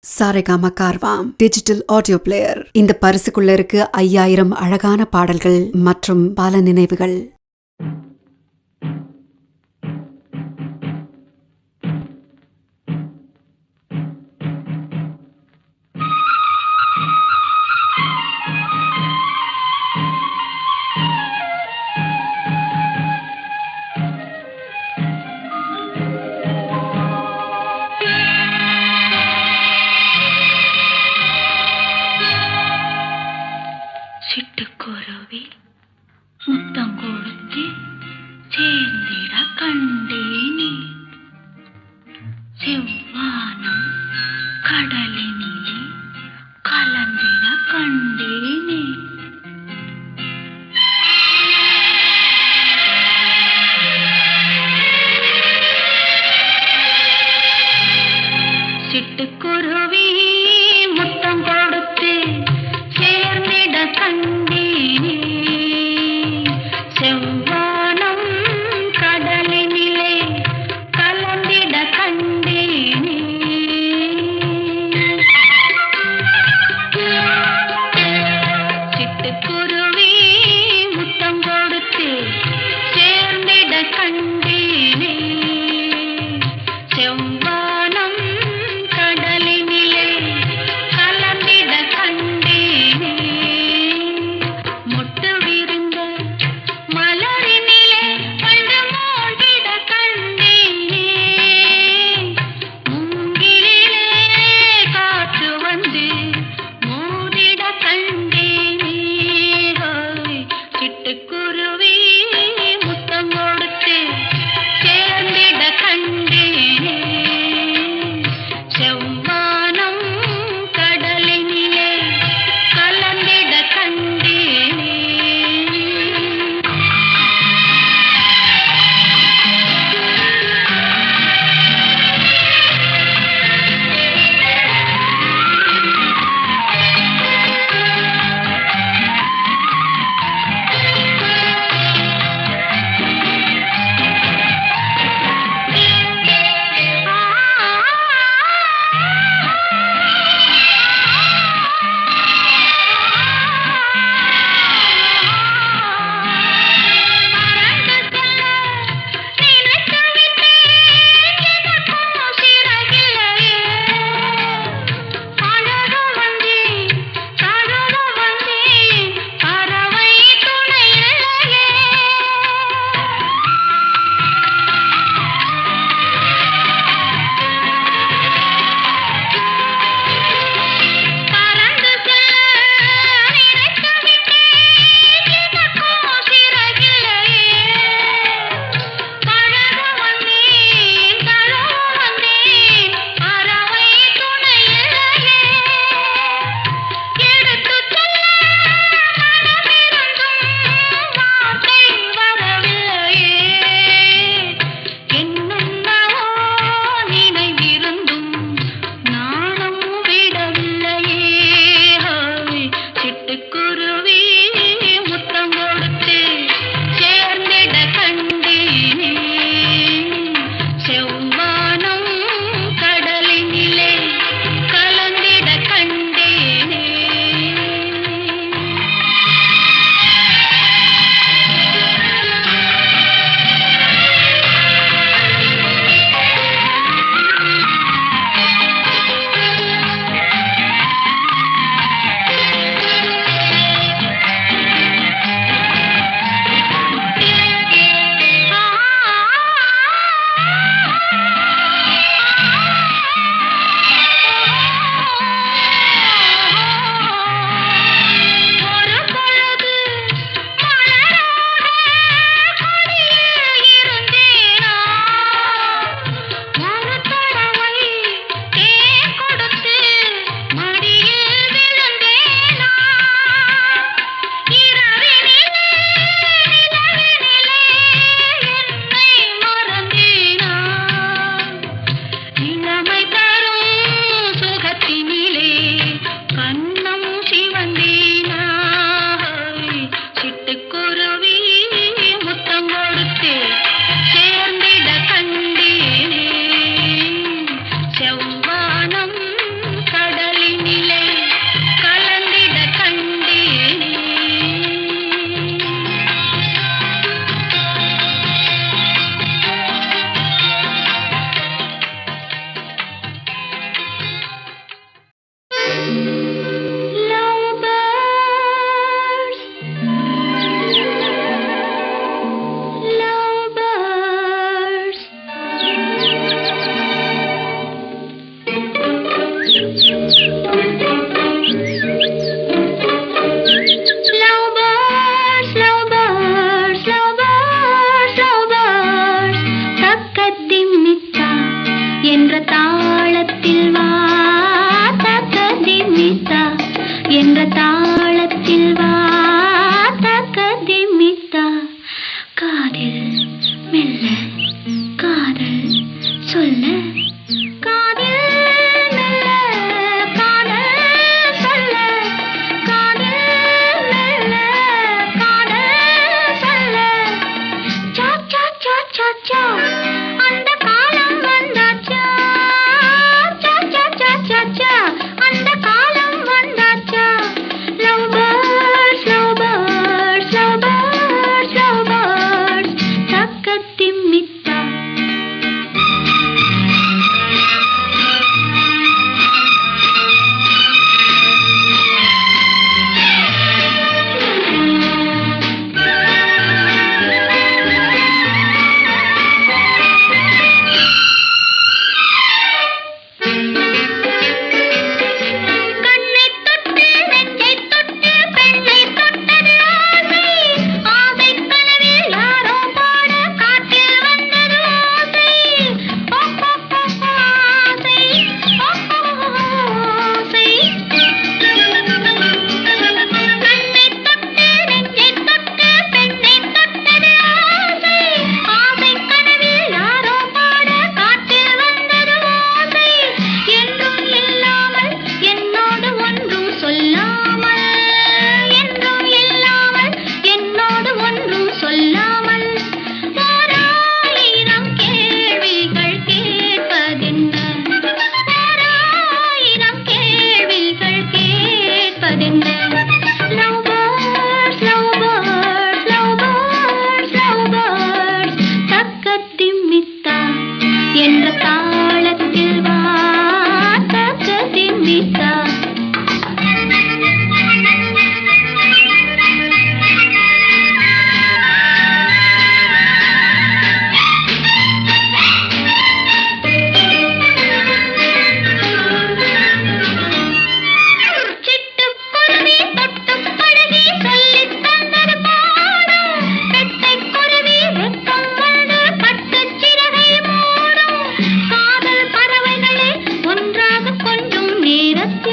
Saregama Carvaan digital audio player. இந்த பரிசுக்குள்ள இருக்கு 5000 அழகான பாடல்கள் மற்றும் பல நினைவுகள். சிட்டுக்குருவி முத்தம் கொடுத்து சேர்ந்திட கண்டேனே, செவ்வானம் கடலினிலே கலந்திட கண்டேனே. சிட்டுக்குருவி முத்தம் கொடுத்து சேர்ந்திட கண்டேனே, செவ்வானம் கடலினிலே கலந்திட கண்டேனே. வீசா சிட்டுக்குருவி தொட்டுப் பழகி சொல்லித் தந்தது பாடம். பெட்டைக்குருவி வெட்கம் வந்து பட்டுச் சிறகை மூடும். காதல் பறவைகளே ஒன்றாக கொஞ்சும் நேரத்தில்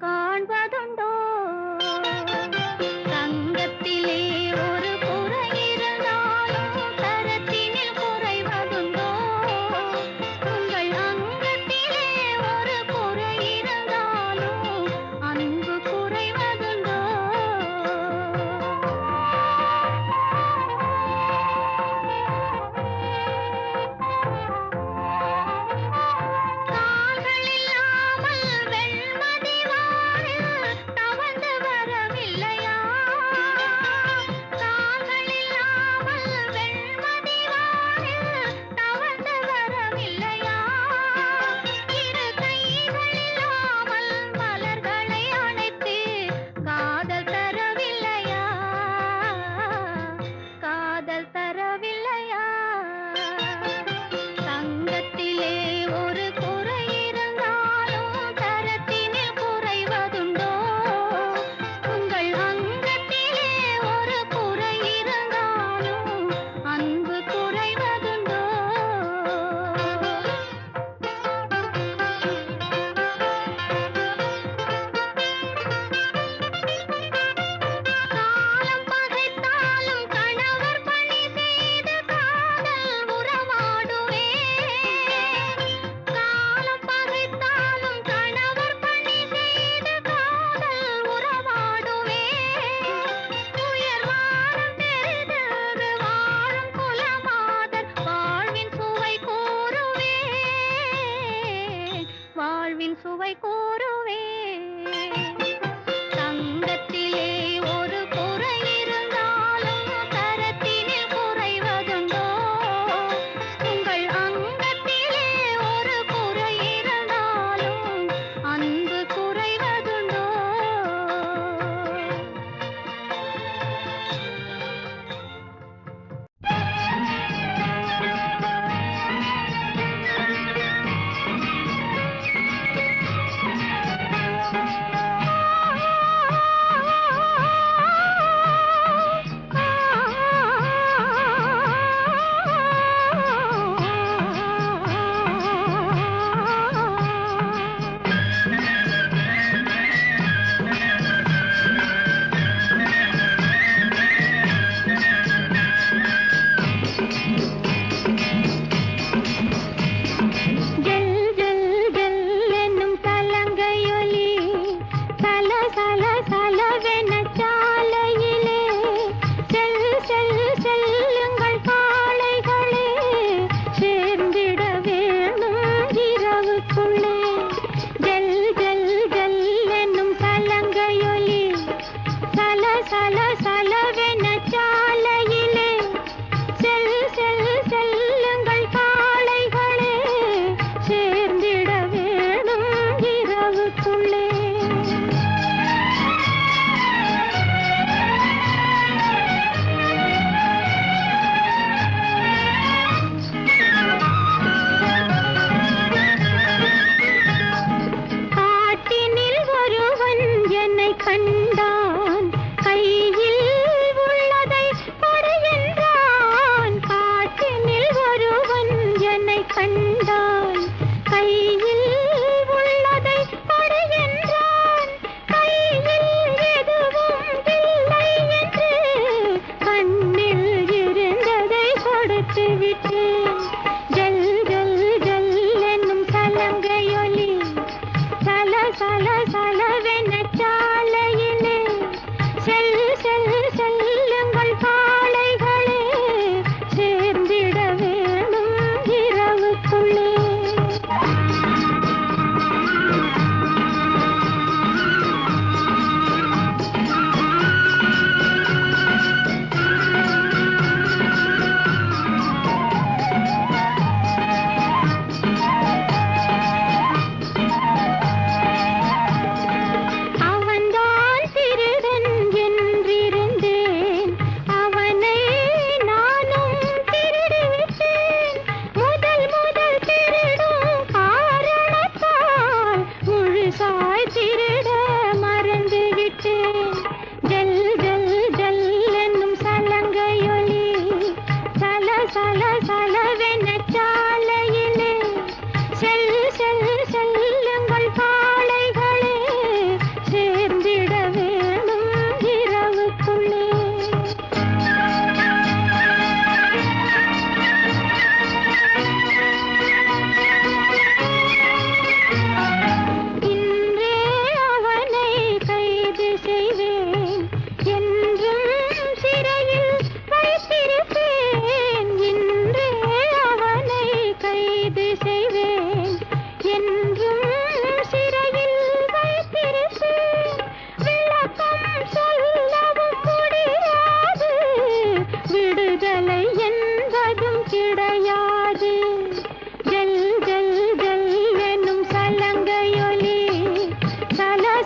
காண்பதுண்டோ தங்கத்திலே ஒரு குறை இருந்தாலும் தரத்தினில் குறைவதுண்டோ உங்கள் அங்கத்திலே ஒரு குறை இருந்தாலும் அன்பு குறைவதுண்டோ கால்கள் இல்லாமல் வெண்மதி வானில் தவழ்ந்து வரவில்லையா கால்கள் இல்லாமல் வெண்மதி வானில் தவழ்ந்து வரவில்லையா இரு கைகள் இல்லாமல் மலர்களை அணைத்து காதல் தரவில்லையா காதல் தரவில்லையா தங்கத்திலே ஒரு குறை இருந்தாலும் தரத்தினில் குறைவதுண்டோ உங்கள் அங்கத்திலே ஒரு குறை இருந்தாலும் அன்பு குறைவதுண்டோ காலம் பகைத்தாலும் கணவர் பணி செய்து காதல் உறவாடுவே காலம் பகைத்தாலும் கணவர் பணி செய்து காதல் உறவாடுவே உயர் வானம் தெரிந்தது வாழும் குலமாதர் வாழ்வின் சுவை கூறுவே வாழ்வின் சுவை கூறுவே தங்கத்திலே ஒரு குறை இருந்தாலும் தரத்தினில் குறைவதுண்டோ உங்கள் அங்கத்திலே ஒரு குறை இருந்தாலும் அன்பு குறைவதுண்டோ ஜல் ஜல் ஜல் என்னும் கலங்கையொலி சல சல சலவென சாலையிலே செல் செல் செல்லுங்கள் காளைகளே சேர்ந்திட வேணும் இரவுக்குள்ளே ஜல் ஜல் ஜல் என்னும் கலங்கையொலி சல சல சலவென சாலையிலே செல் செல் செல்லுங்கள் காளைகளே சேர்ந்திட வேணும் இரவுக்குள்ளே காட்டினில் ஒருவன் என்னை கண்டான் கையில் உள்ளதை கொடு என்றான் காட்டினில் ஒருவன் என்னை கண்டான் கையில் உள்ளதை கொடு என்றான் கையில் எதுவும் இல்லை என்று கண்ணில் இருந்ததை கொடுத்து விட்டேன் ஜல் ஜல் ஜல் என்னும் கலங்கையொலி சல சல சலவென சாலையிலே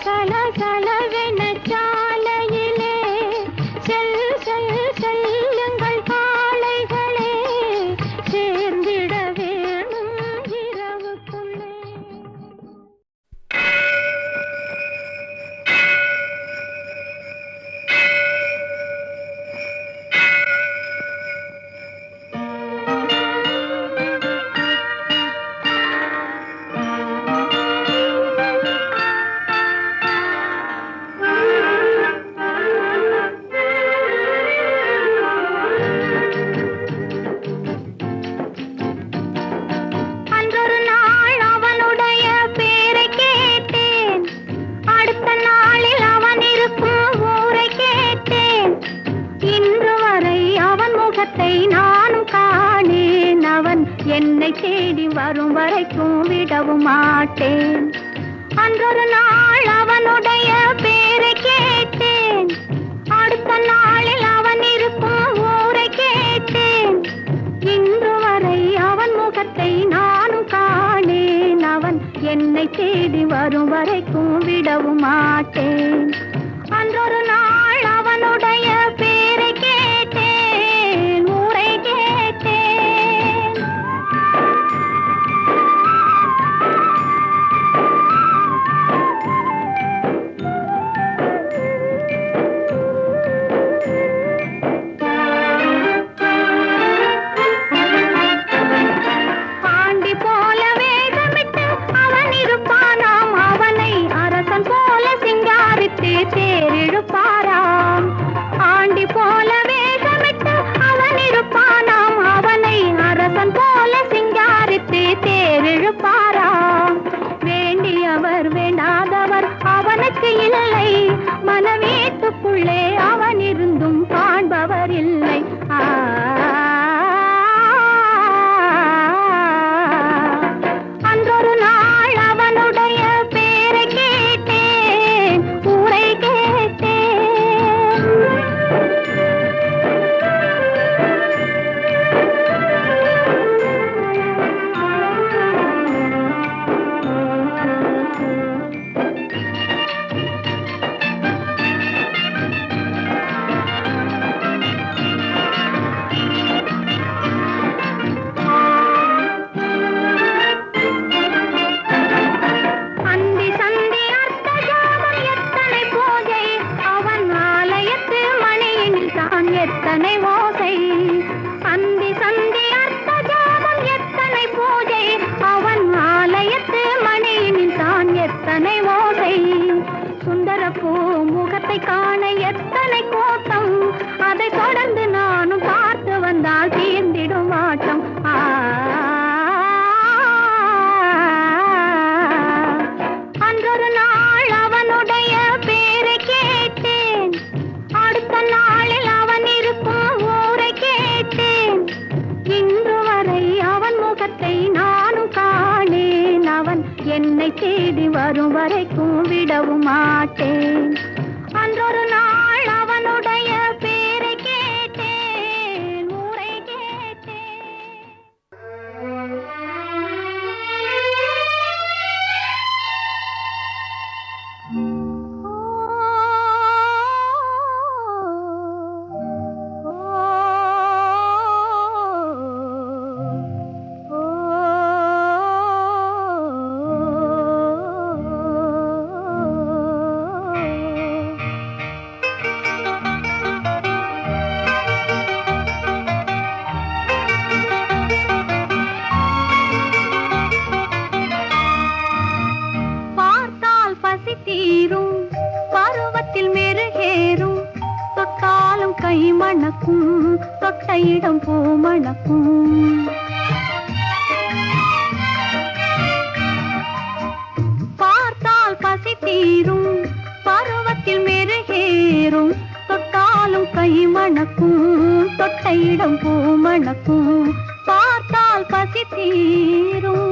சல சலவென சாலையிலே செல்லுங்கள் காளைகளே, சேர்ந்திட வேணும் இரவுக்குள்ளே. அன்றொரு நாள் அவனுடைய பேரை கேட்டேன், அடுத்த நாளில் அவன் இருக்கும் ஊரை கேட்டேன். இன்று வரை அவன் முகத்தை நானும் காணேன். அவன் என்னை தேடி வரும் வரைக்கும் விடவும் மாட்டேன். அன்றொரு நாள் அவனுடைய பேரை கேட்டேன், அடுத்த நாளில் அவன் இருக்கும் ஊரை கேட்டேன். இன்று வரை அவன் முகத்தை நானும் காணேன். அவன் என்னை தேடி வரும் வரைக்கும் விடவும் மாட்டேன். அன்றொரு நாள் அவனுடைய பேரை கேட்டேன், ஊரை கேட்டேன். பாண்டி போல வேகமிட்டு அவன் இருப்பானாம், அவனை அரசன் போல சிங்காரித்து தேரிழுப்பாராம். ஆண்டி போல வேகமிட்டு அவன் இருப்பானாம், அவனை அரசன் போல சிங்காரித்து தேரிழுப்பாராம். வேண்டியவர் வேண்டாதவர் அவனுக்கு இல்லை, மனவீட்டுக்குள்ளே அவன் இருந்தும் காண்பவர் இல்லை. அன்றொரு நாள் அவனுடைய பேரை கேட்டேன், ஊரை கேட்டேன். அந்தி சந்தி அர்த்த ஜாமம் எத்தனை பூஜை, அவன் ஆலயத்து மணியினில் தான் எத்தனை ஓசை. அந்தி சந்தி அர்த்த ஜாமம் எத்தனை பூஜை, அவன் ஆலயத்து மணியினில் தான் எத்தனை ஓசை. சுந்தர பூ முகத்தை காண எத்தனை கூட்டம், அதை தொடர்ந்து நானும் பார்த்து வந்தால் தீர்ந்திடும் ஆட்டம். அன்றொரு நாள் அவனுடைய பேரை கேட்டேன், அடுத்த நாளில் அவன் இருக்கும் ஊரை கேட்டேன். இன்று வரை அவன் முகத்தை நானும் காணேன். அவன் என்னை தேடி வரும் வரைக்கும் விடவும் மாட்டேன். அன்றொரு நாள் அவனுடைய பேரை கேட்டேன், ஊரை கேட்டேன். பார்த்தால் பசி தீரும், பருவத்தில் மெருகேறும், தொட்டாலும் கை மணக்கும், தொட்ட இடம் பூ மணக்கும். பார்த்தால் பசி தீரும், பருவத்தில் மெருகேறும், தொட்டாலும் கை மணக்கும், தொட்ட இடம் பூ மணக்கும். பார்த்தால் பசி தீரும்.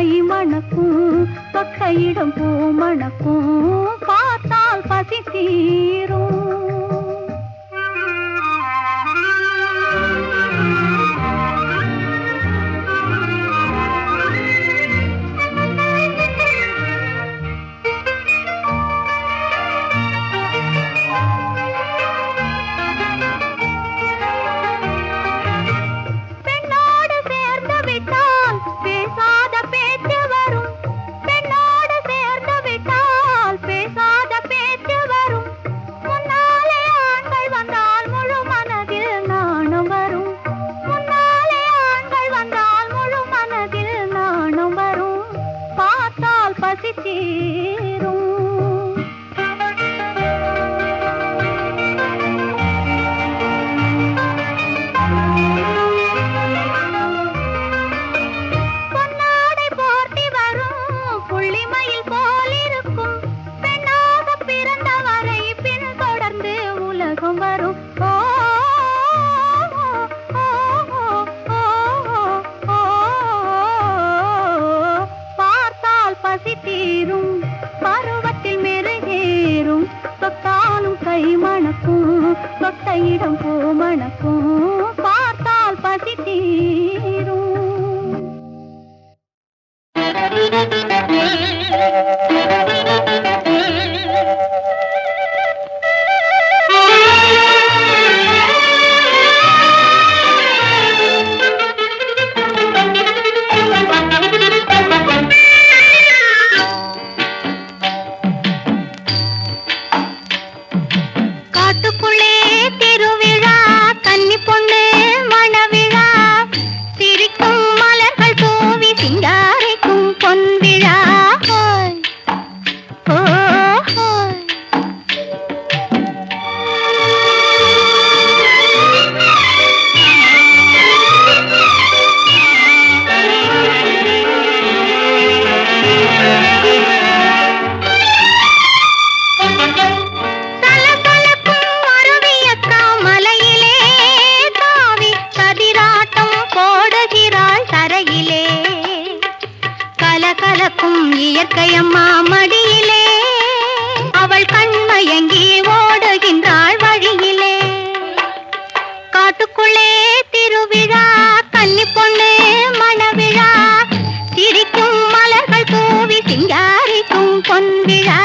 கை மணக்கும் தொட்ட இடம் பூ மணக்கும் பார்த்தால் பசி தீரும் இடம் பூ மணக்கும் பார்த்தால் பசி தீரும் இயற்கையம்மா மடியிலே அவள் கண்மயங்கி ஓடுகின்றாள் வழியிலே காட்டுக்குள்ளே திருவிழா கன்னி பொண்ணு மணவிழா சிரிக்கும் மலர்கள் தூவி சிங்காரிக்கும் பொன்விழா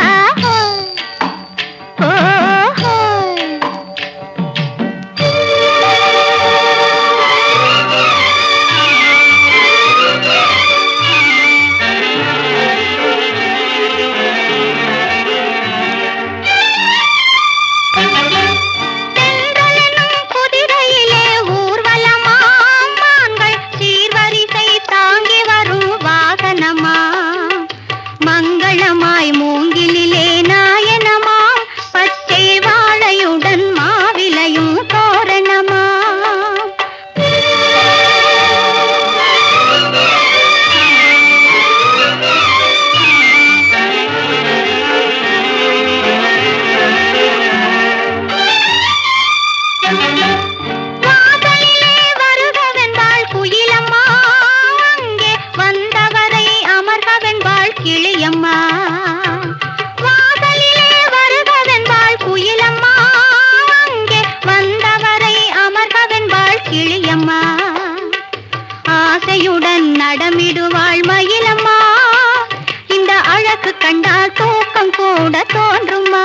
நடமிடுவாள் மயிலம்மா இந்த அழகு கண்டால் தூக்கம் கூட தோன்றுமா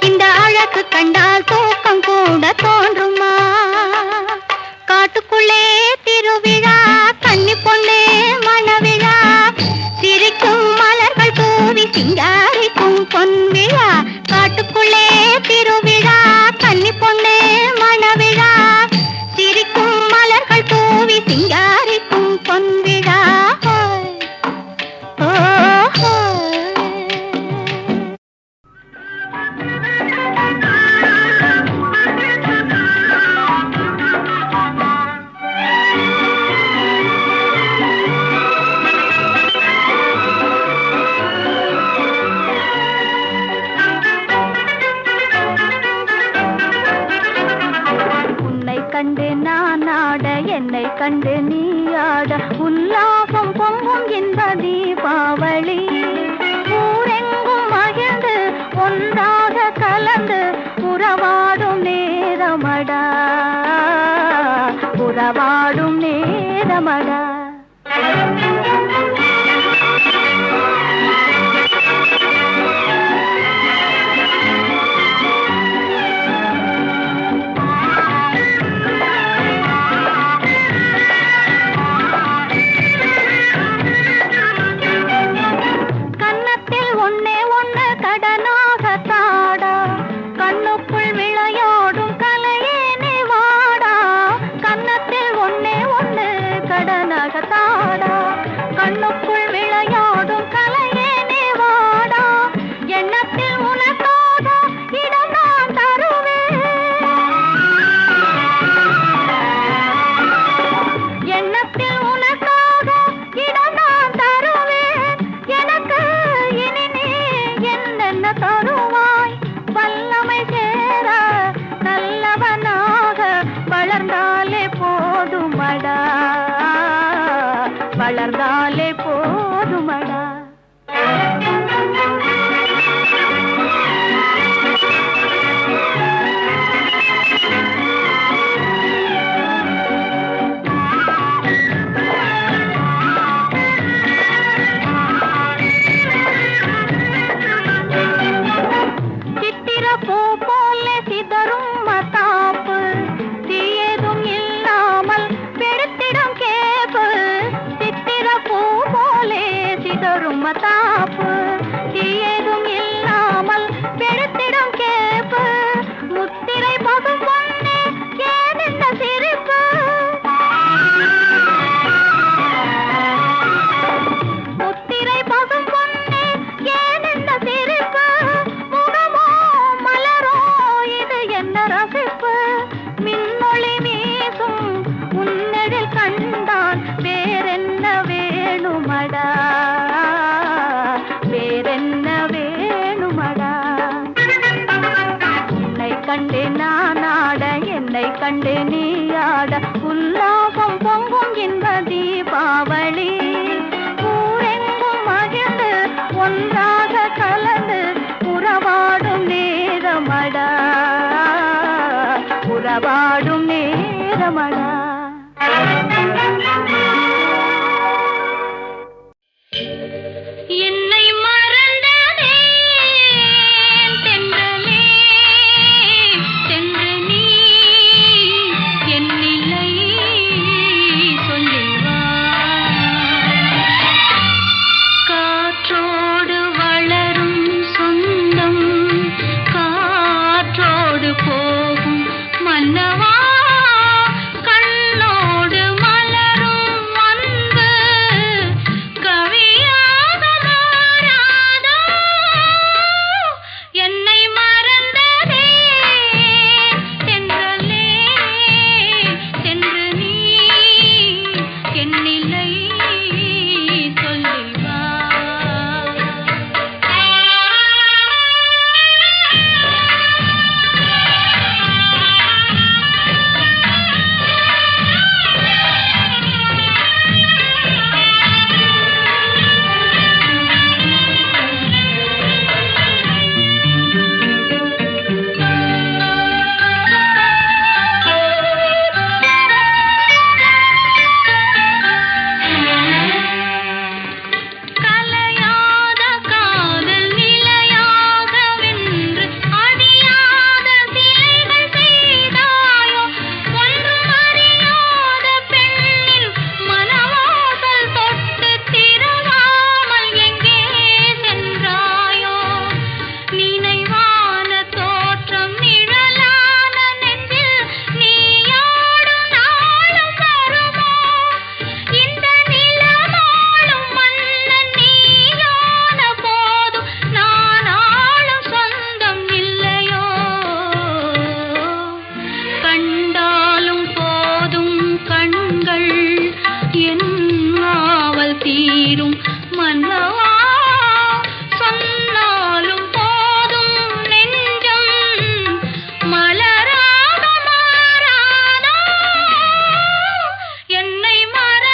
இந்த அழகு கண்டால் தூக்கம் கூட தோன்றுமா காட்டுக்குள்ளே திருவிழா கன்னி பொண்ணு மணவிழா சிரிக்கும் மலர்கள் தூவி சிங்காரிக்கும் பொன்விழா காட்டுக்குள்ளே திருவிழா கன்னி பொண்ணு மணவிழா சிரிக்கும் மலர்கள் தூவி சிங்காரிக்கும் பொன்விழா கண்டு நான் ஆட என்னை கண்டு நீ நீயாட உல்லாசம் பொங்கும் இந்த தீபாவளி. ஊரெங்கும் மகிழ்ந்து ஒன்றாக கலந்து உறவாடும் நேரமடா, உறவாடும் நேரமடா. கண்ணுக்குள் விளையாடும் கலையே நேவாடா, எண்ணத்தில் உனக்காக இடம் நான் தருவேன், எண்ணத்தில் உனக்காக இடம் நான் தருவேன். எனக்கு இனி நீ என்னென்ன தருவாய், வல்லமை சேர நல்லவனாக வளர்ந்தாலே போதுமடா, வளர்ந்தாலே போதுமடா. சித்திர பூ போல சிதறும் மத்தாப்பு, தீயதும் இல்லாமல் பெருத்திடம் கேப்பு. பூ போலே சிதறும் மத்தாப்பு, தீயதும் இல்லாமல் பெருத்திடம் கேப்பு. முத்திரை பசும் பொன்னே ஏன் இந்த சிரிப்பு, முத்திரை பசும் பொன்னே ஏன் இந்த சிரிப்பு. முகமோ மலரோ இது என்ன ரசிப்பு, மின்னொளி வீசும் உன்னெழில் கண்டான் வேறென்ன வேணுமடா, வேறென்ன வேணுமடா. என்னை கண்டு நான் ஆட, என்னை கண்டு நீ ஆட, உல்லாசம் பொங்கும் இந்த தீபாவளி. ஊரெங்கும் மகிழ்ந்து ஒன்றாக கலந்து உறவாடும் நேரமடா, உறவாடும் நேரமடா. என்னை மறந்ததே தென்றலே, தென்று நீ என் நிலை சொல்லிவா. காற்றோடு வளரும் சொந்தம், காற்றோடு போகும் மன்னவா, கண்ணோடு மலரும் அன்பு கவியாக மாறாதோ. என்னை மறந்ததே தென்றலே, தென்று நீ என் நிலை சொல்லிவா. கலையாத காதல் நிலையாக வென்று அடியாத சிலைகள் செய்தாயோ, ஒன்றும் அறியாத பெண்ணின் மனவாசல் தொட்டு திறவாமல் எங்கே சென்றாயோ. நினைவான தோற்றம் நிழலான நெஞ்சில் நீயாடும் நாளும் வருமோ, இந்த நிலமாளும் மன்னன் நீயான போதும் நான் ஆளும் சொந்தம் இல்லையோ. கண்டாலும் போதும் கண்கள் என் ஆவல் தீரும் மன்னவா, சொன்னாலும் போதும் நெஞ்சம் மலராக மாறாதோ. என்னை மற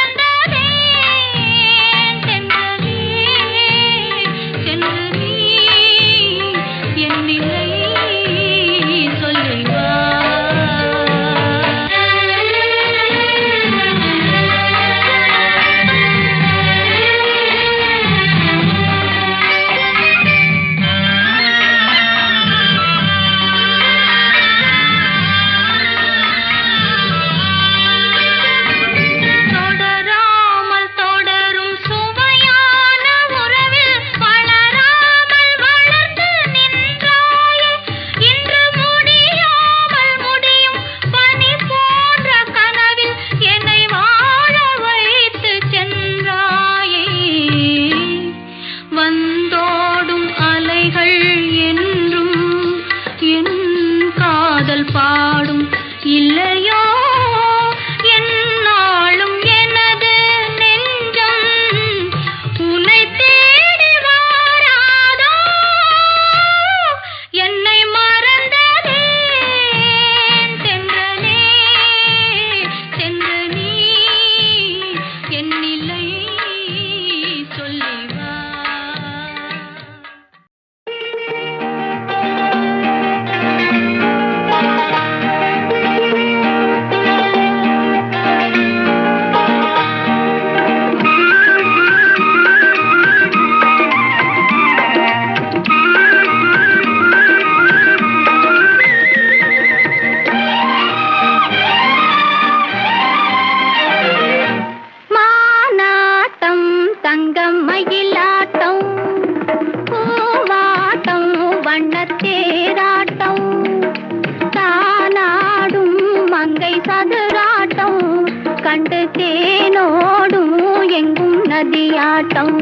நதியாட்டம்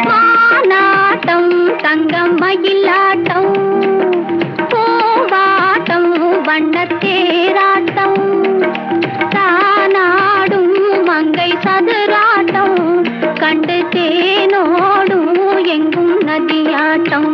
மானாட்டம் தங்கம் மயிலாட்டம் பூவாட்டம் வண்ணத்தேராட்டம் தானாடும் மங்கை சதுராட்டம் கண்டு தேனோடும் எங்கும் நதியாட்டம்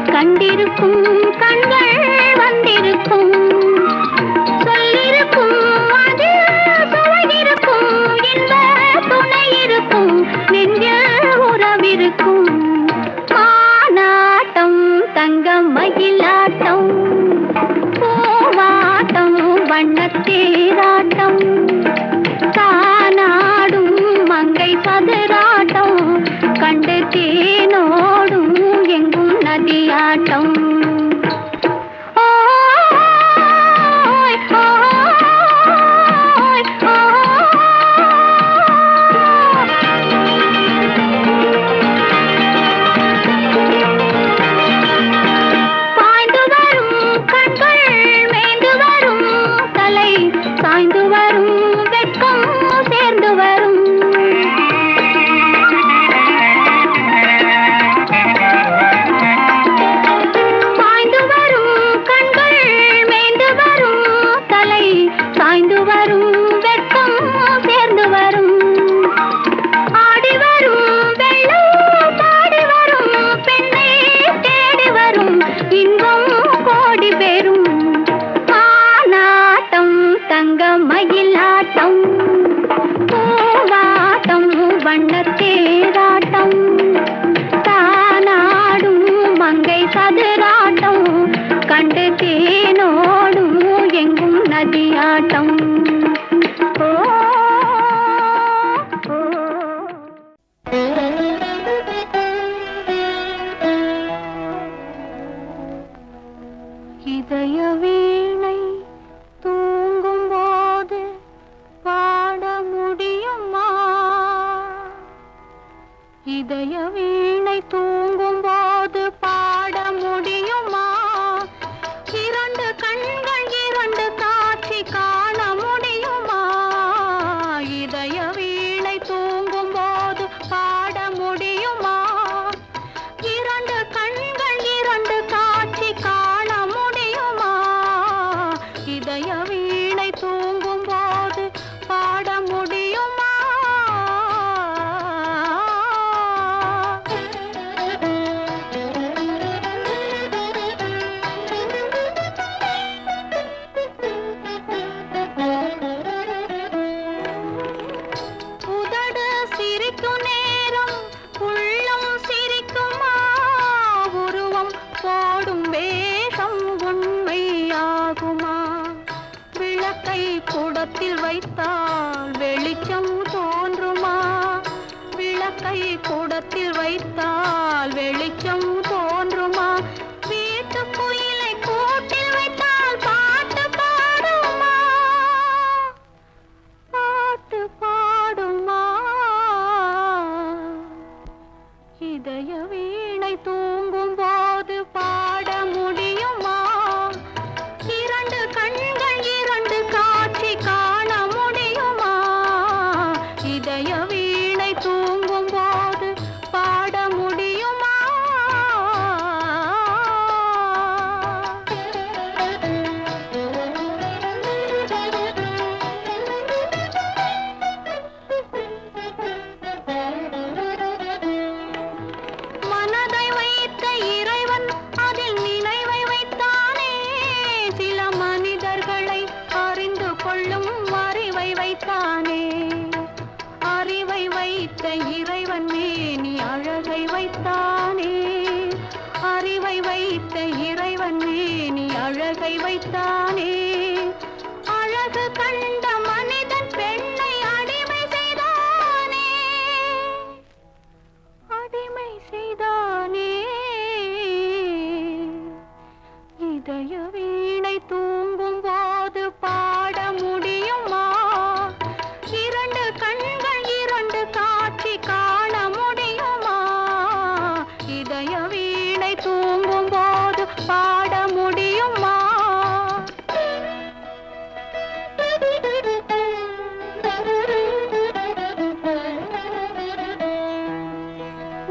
கண்டிருக்கும் கண்கள் வந்திருக்கும் சொல்லிருக்கும் அது சுவையிருக்கும் இன்ப துணை இருக்கும் நெஞ்சில் உறவிருக்கும் மானாட்டம் தங்கம் மயிலாட்டம் பூவாட்டம் வண்ணத்தேராட்டம் தானாடும் மங்கை சதுராட்டம் கண்டு தேனோடும் எங்கும் நதியாட்டம் பாய்ந்து வரும் கண்கள் மேய்ந்து வரும் தலை சாய்ந்து வரும் வெட்கம் சேர்ந்து வரும் சாய்ந்து வரும் வெட்கம் சேர்ந்து வரும் ஆடி வரும் வெள்ளம் பாடி வரும் பெண்ணை தேடி வரும் இன்பம் கோடி பெறும் மானாட்டம் தங்கம் மயிலாட்டம் பூவாட்டம் வண்ணத்தேராட்டம் தானாடும் மங்கை சதுராட்டம் கண்டு தேனோடும் எங்கும் நதியாட்டம் இதய வீணை தூங்கும் போது பாட முடியுமா இதய வீணை தூங்கும் போது பாட முடியுமா இரண்டு கண்கள் இரண்டு காட்சி காண முடியுமா இதய வீணை தூங்கும் போது பாட முடியுமா இரண்டு கண்கள் இரண்டு காட்சி காண முடியுமா இதய வீணை தூங்கும் போது பாட முடியுமா போடும் வேஷம் உண்மையாகுமா விளக்கை குடத்தில் வைத்தால் வெளிச்சம் தோன்றுமா விளக்கை குடத்தில் வைத்தால் வெளிச்சம் தோன்றுமா வீட்டு குயிலை கூட்டில் வைத்தால் பாட்டு பாடுமா பாட்டு பாடுமா இதய வீணை தூங்கும் போது பாட முடியுமா இரண்டு கண்கள் இரண்டு காட்சி காண முடியுமா இதய வீணை தூங்கும் போது பாட முடியுமா அழகை வைத்தானே அழகு கண்ட மனிதன் பெண்ணை அடிமை செய்தானே அடிமை செய்தானே இதய வீணை தூங்கும் போது பாட முடியுமா இரண்டு கண்கள் இரண்டு காட்சி காண முடியுமா இதய வீணை தூங்கும் போது பாட முடியுமா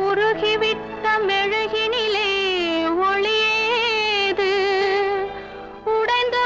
உருகிவிட்ட மெழுகினிலே ஒளியேது உடைந்து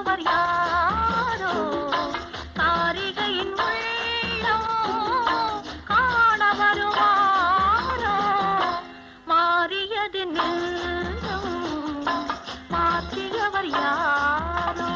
மாற்றியவர் யாரோ காரிகையின் உள்ளம் காண வருவாரோ மாறியது நெஞ்சம் மாற்றியவர் யாரோ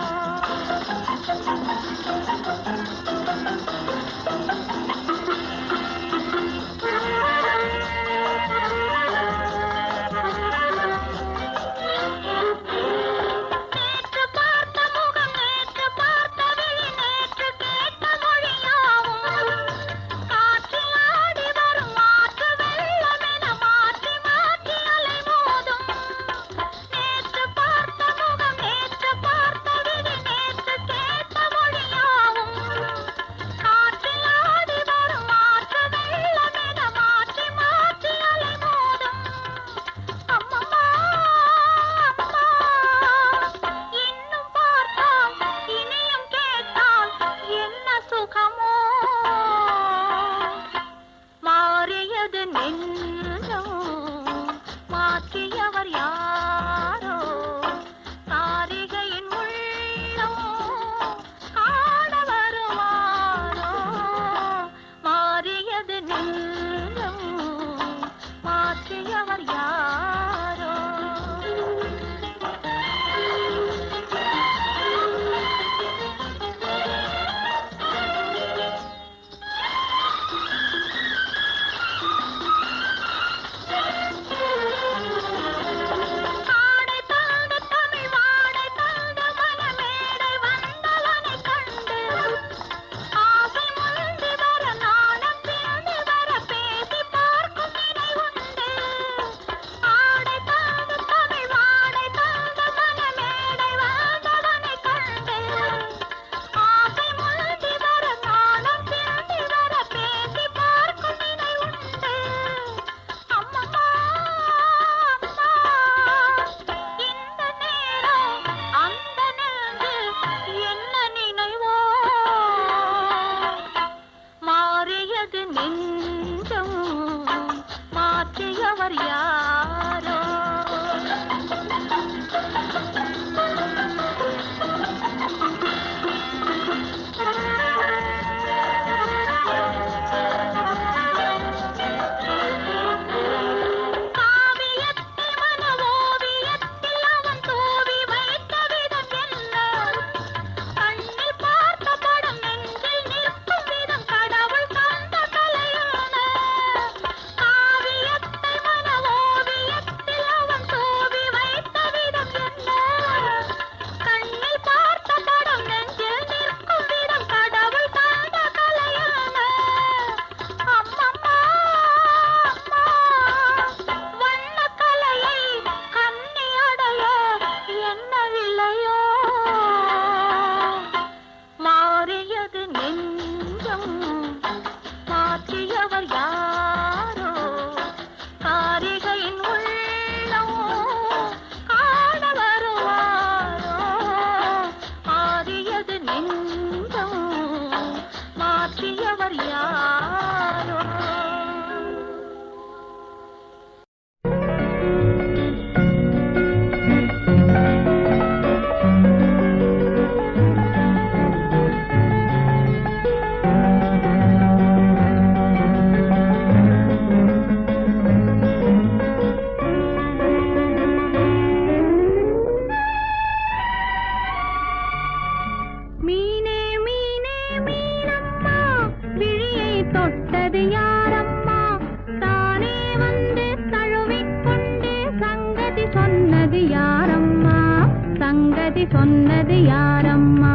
சொன்னது யாரம்மா?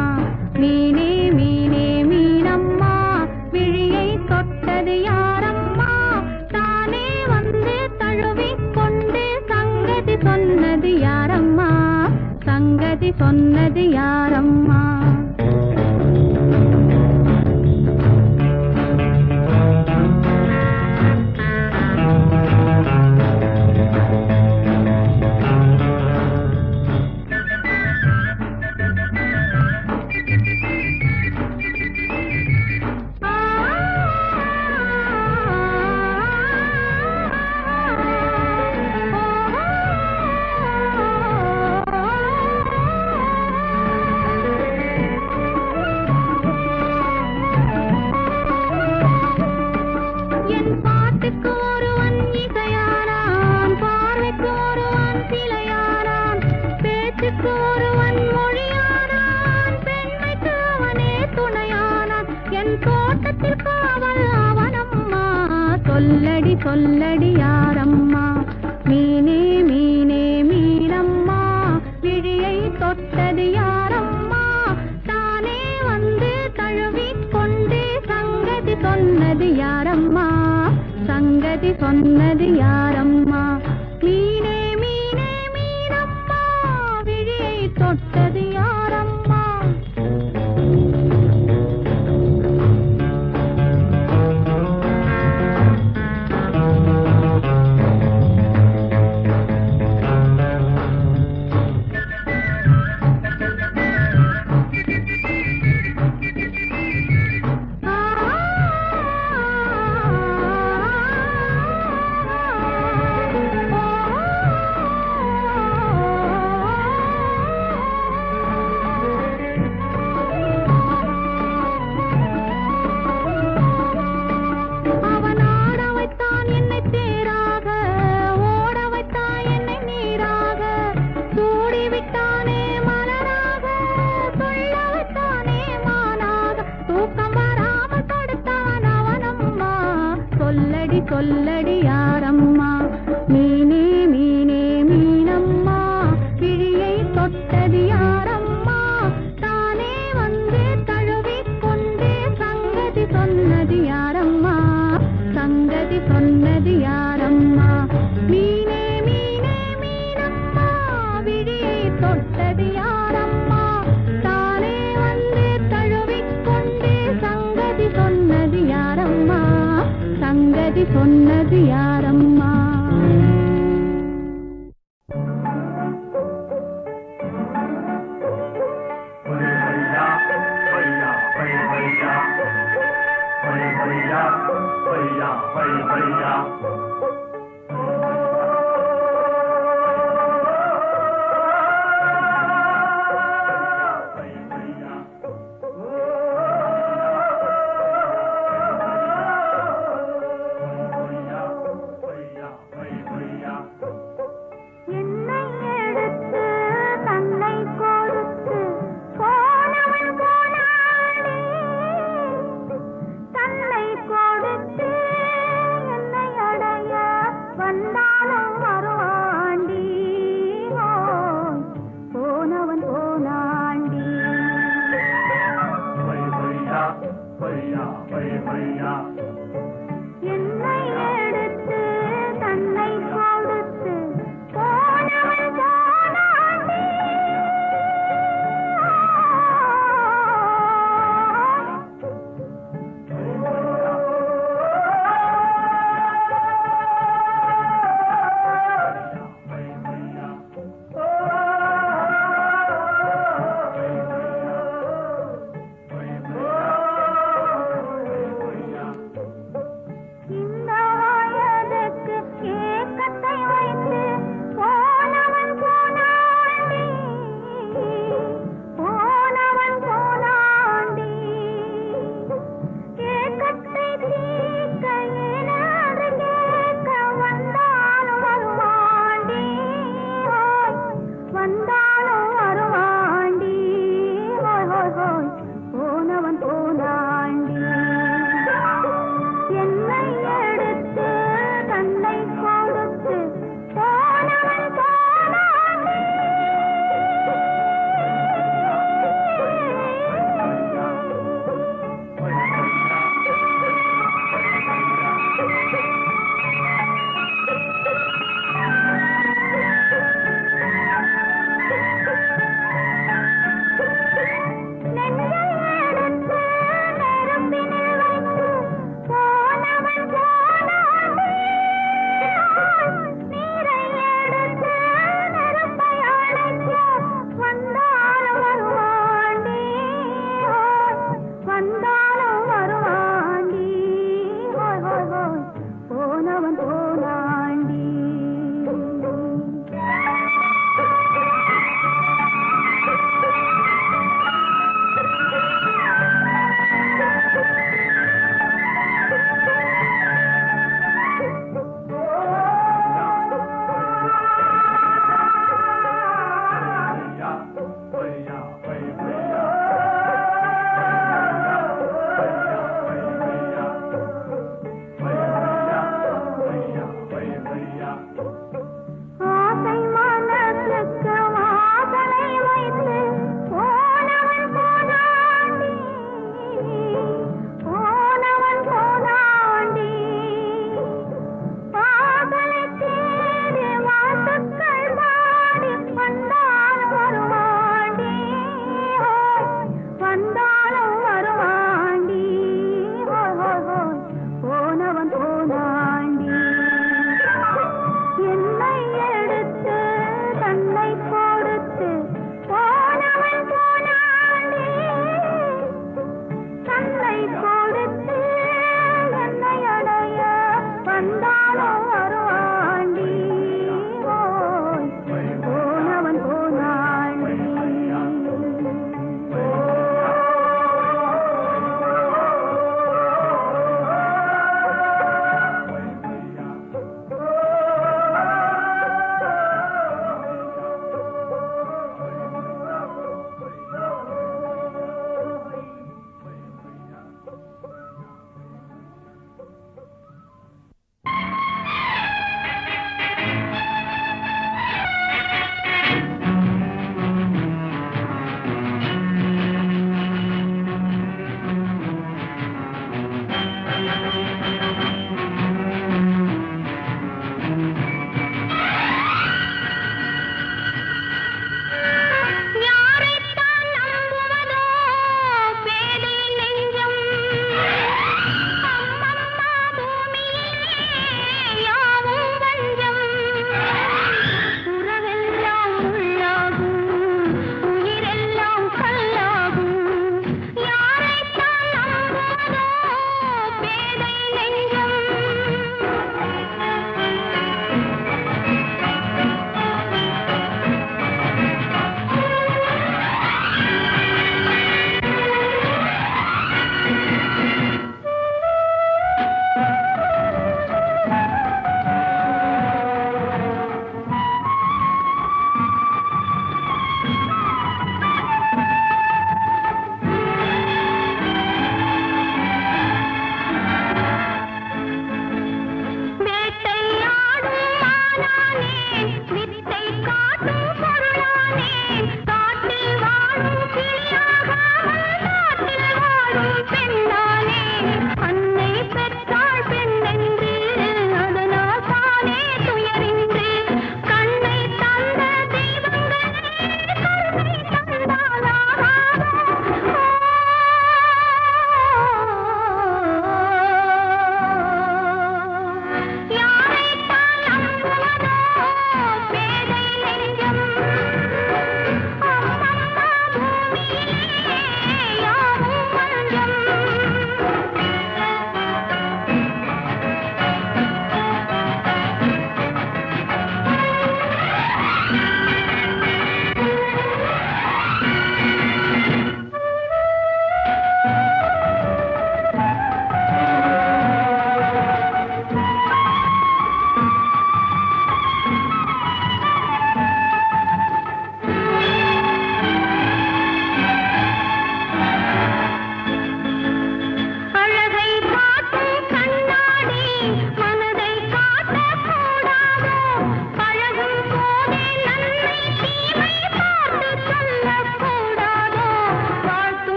மீனே மீனே மீனம்மா, விழியை தொட்டது யாரம்மா? தானே வந்து தழுவிக் கொண்டு சங்கதி சொன்னது யாரம்மா? சங்கதி சொன்னது யாரம்மா? ஆணுக்கு ஒருவன் மொழியானான், பெண்மைக்கு அவனே துணையானான். என் தோட்டத்தில் காவல் அவனம்மா, சொல்லடி சொல்லடி யாரம்மா, மீனே மீனே மீனம்மா, விழியை தொட்டது யாரம்மா, தானே வந்து தழுவிக் கொண்டே சங்கதி சொன்னது யாரம்மா, சங்கதி சொன்னது யாரம்மா, மீனே மீனே மீனம்மா, விழியை தொட்டது யாரம்மா.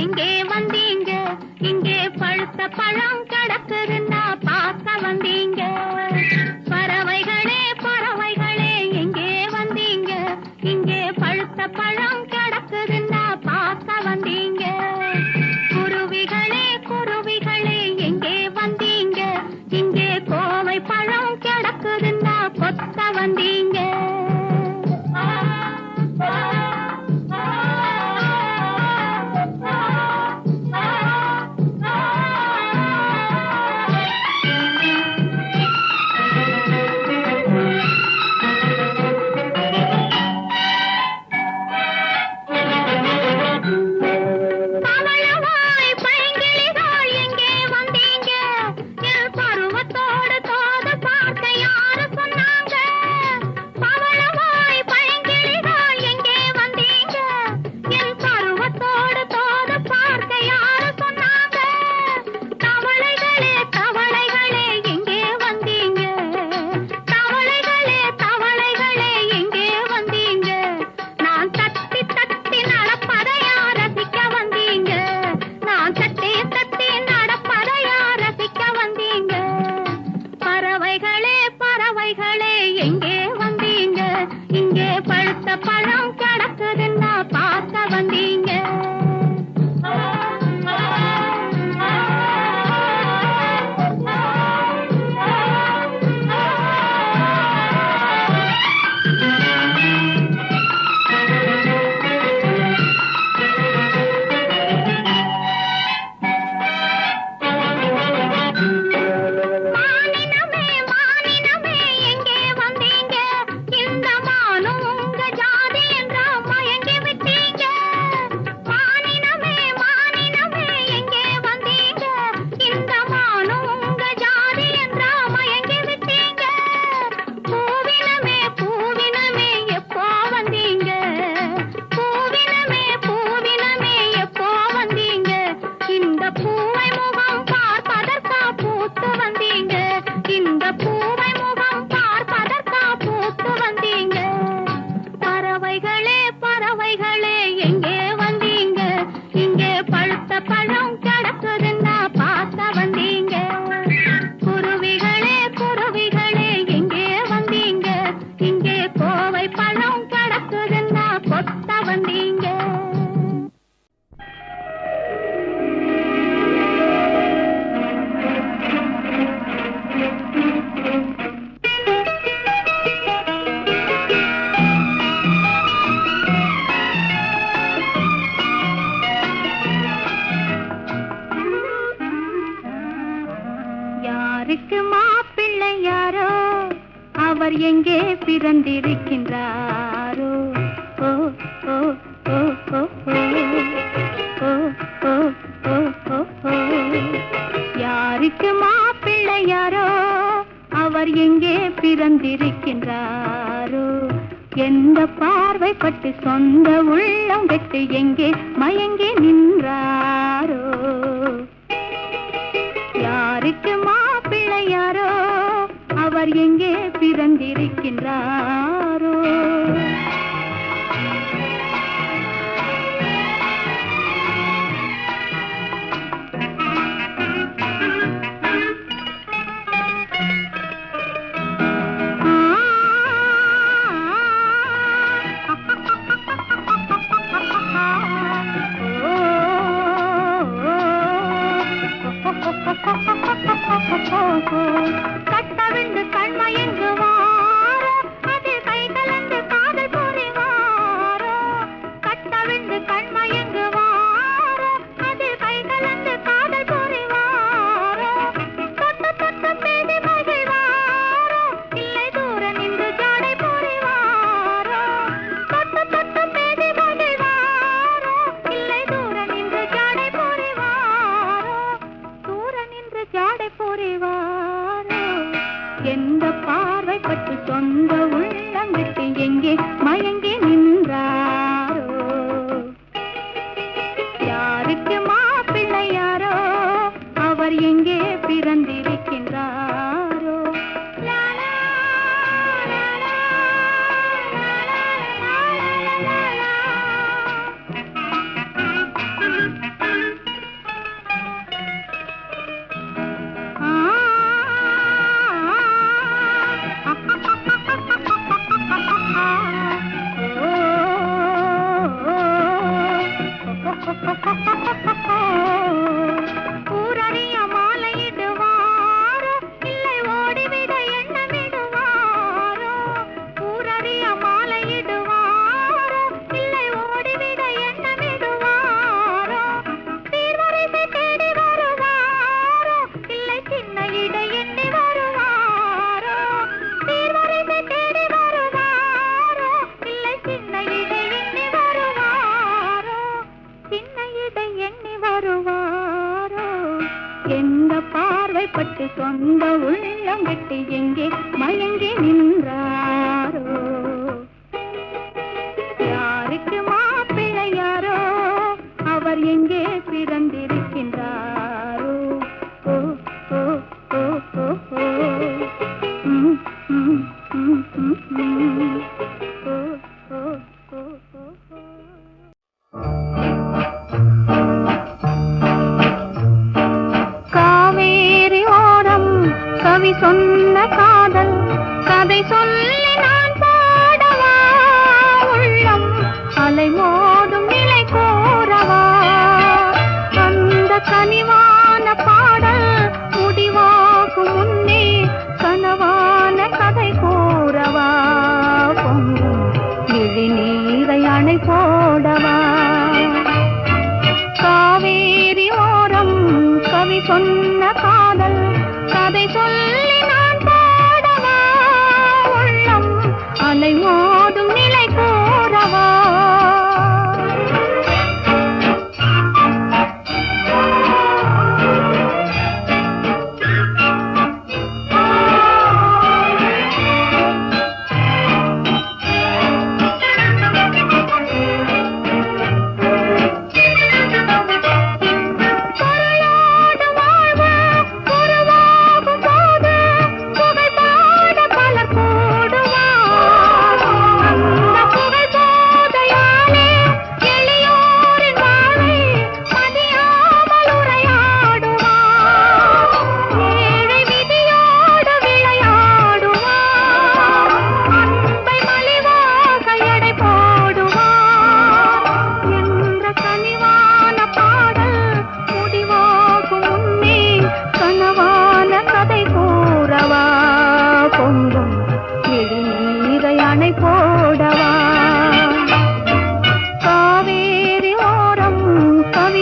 எங்கே வந்தீங்க இங்கே பழுத்த பழம் கிடக்குதுன்னா பார்க்க வந்தீங்க பறவைகளே பறவைகளே எங்கே வந்தீங்க இங்கே பழுத்த பழம் கிடக்குதுன்னா பார்க்க வந்தீங்க குருவிகளே குருவிகளே எங்கே வந்தீங்க இங்கே கோவை பழம் கிடக்குதுன்னா கொத்த வந்தீங்க பவளவாய் பைங்கிளிகள் எங்கே வந்தீங்க என் பருவத்தோடு தோது பார்க்க யாரு சொன்னாங்க பவளவாய் பைங்கிளிகள் எங்கே வந்தீங்க என் பருவத்தோடு தோது பார்க்க யாரு சொன்னாங்க தவளைகளே தவளைகளே எங்கே வந்தீங்க தவளைகளே தவளைகளே எங்கே வந்தீங்க நான் தட்டி தட்டி நடப்பதையா ரசிக்க வந்தீங்க நான் தட்டி தட்டி நடப்பதையா ரசிக்க வந்தீங்க பறவைகளே பறவைகளே எங்கே வந்தீங்க இங்கே பழுத்த பழம் கிடக்குதுன்னா பார்க்க வந்தீங்க மானினமே மானினமே எங்கே வந்தீங்க இந்த மானும் உங்க ஜாதி என்றா மயங்கி விட்டீங்க மானினமே மானினமே எங்கே வந்தீங்க இந்த மானும் உங்க ஜாதி என்றா மயங்கி விட்டீங்க பூவினமே பூவினமே எப்போ வந்தீங்க பூவினமே பூவினமே எப்போ வந்தீங்க இந்த பூவை முகம் பார்ப்பதற்கா பூத்து வந்தீங்க இந்த பூவை முகம் பார்ப்பதற்கா பூத்து வந்தீங்க பறவைகளே பறவைகளே எங்கே வந்தீங்க இங்கே பழுத்த பழம் கிடக்குதுன்னா பார்க்க வந்தீங்க குருவிகளே குருவிகளே எங்கே வந்தீங்க இங்கே கோவை பழம் கிடக்குதுன்னா கொத்த வந்தீங்க யாருக்கு மாப்பிள்ளை யாரோ அவர் எங்கே பிறந்திருக்கின்றாரோ ஓ ஓ ஓ ஓ ஓ ஓ ஓ ஓ ஓ யாருக்கு மாப்பிள்ளை யாரோ அவர் எங்கே பிறந்திருக்கின்றாரோ எந்த பார்வைப்பட்டு சொந்த உள்ளம் கெட்டு எங்கே மயங்கி நின்றாரோ யாருக்கு மாப்பிள்ளை யாரோ அவர் எங்கே பிறந்திருக்கின்றாரோ கட்டவிழ்ந்து கண்மயங்கு வாரோ அது கை கலந்து காதல் புரிவாரோ கட்டவிழ்ந்து கண்மயங்கு வாரோ அது கை கலந்து காதல் புரிவாரோ தொட்டு தொட்டு பேசி மகிழ்வாரோ இல்லை தூர நின்று ஜாடை புரிவாரோ தொட்டு தொட்டு பேசி மகிழ்வாரோ இல்லை தூர நின்று ஜாடை புரிவாரோ தூர நின்று ஜாடை புரிவாரோ எந்த பார்வைப்பட்டு சொந்த உள்ளம் விட்டு எங்கே மயங்கி நின்றாரோ யாருக்கு மாப்பிள்ளை யாரோ அவர் எங்கே பிறந்திருக்கின்றாரோ லா, லா, லா, லா, லா, லா, லா, லா, லா. எந்த பார்வைப்பட்டு சொந்த உள்ளம் விட்டு எங்கே மயங்கி நின்றாரோ யாருக்கு மாப்பிள்ளை யாரோ அவர் எங்கே பிறந்திருக்கின்றாரோ ஓ ஓ ஓ ஓ ஓ ம் ம் ம் ம் ம் ஓ ஓ ஓ ஓ காவேரி ஓரம் கவி சொன்ன காதல் கதை சொல்லி நான் பாடவா உள்ளம் அலை மோதும் நிலை கோரவா அந்த கனிவான பாடல் முடிவாகும் முன்னே கனவான கதை கூறவா பொங்கும் விழி நீரை அணை போடவா காவேரி ஓரம் கவி சொன்ன காதல் கதை சொல்லி நான் பாடவா உள்ளம் அலை மோதும் நிலை கோரவா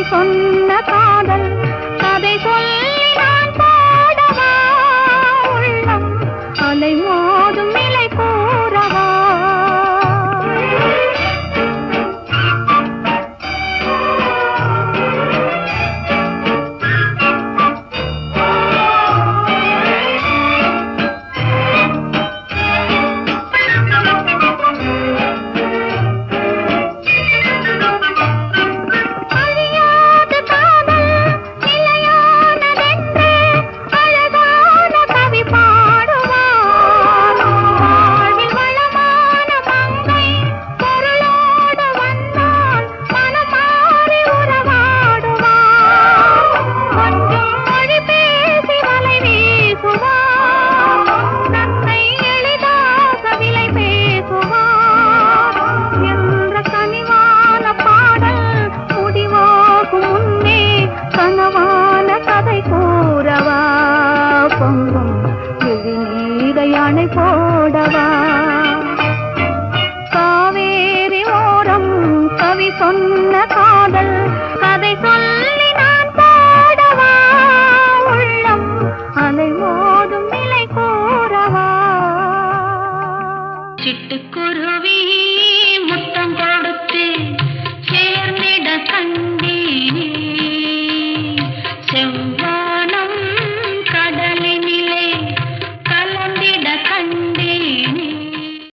சொன்ன காதல் கதை சொல்லி நான் பாடவா உள்ளம் அலை மோதும் நிலை கூறவா போடவா காவேரி ஓரம் கவி சொன்ன காதல் கதை சொல்ல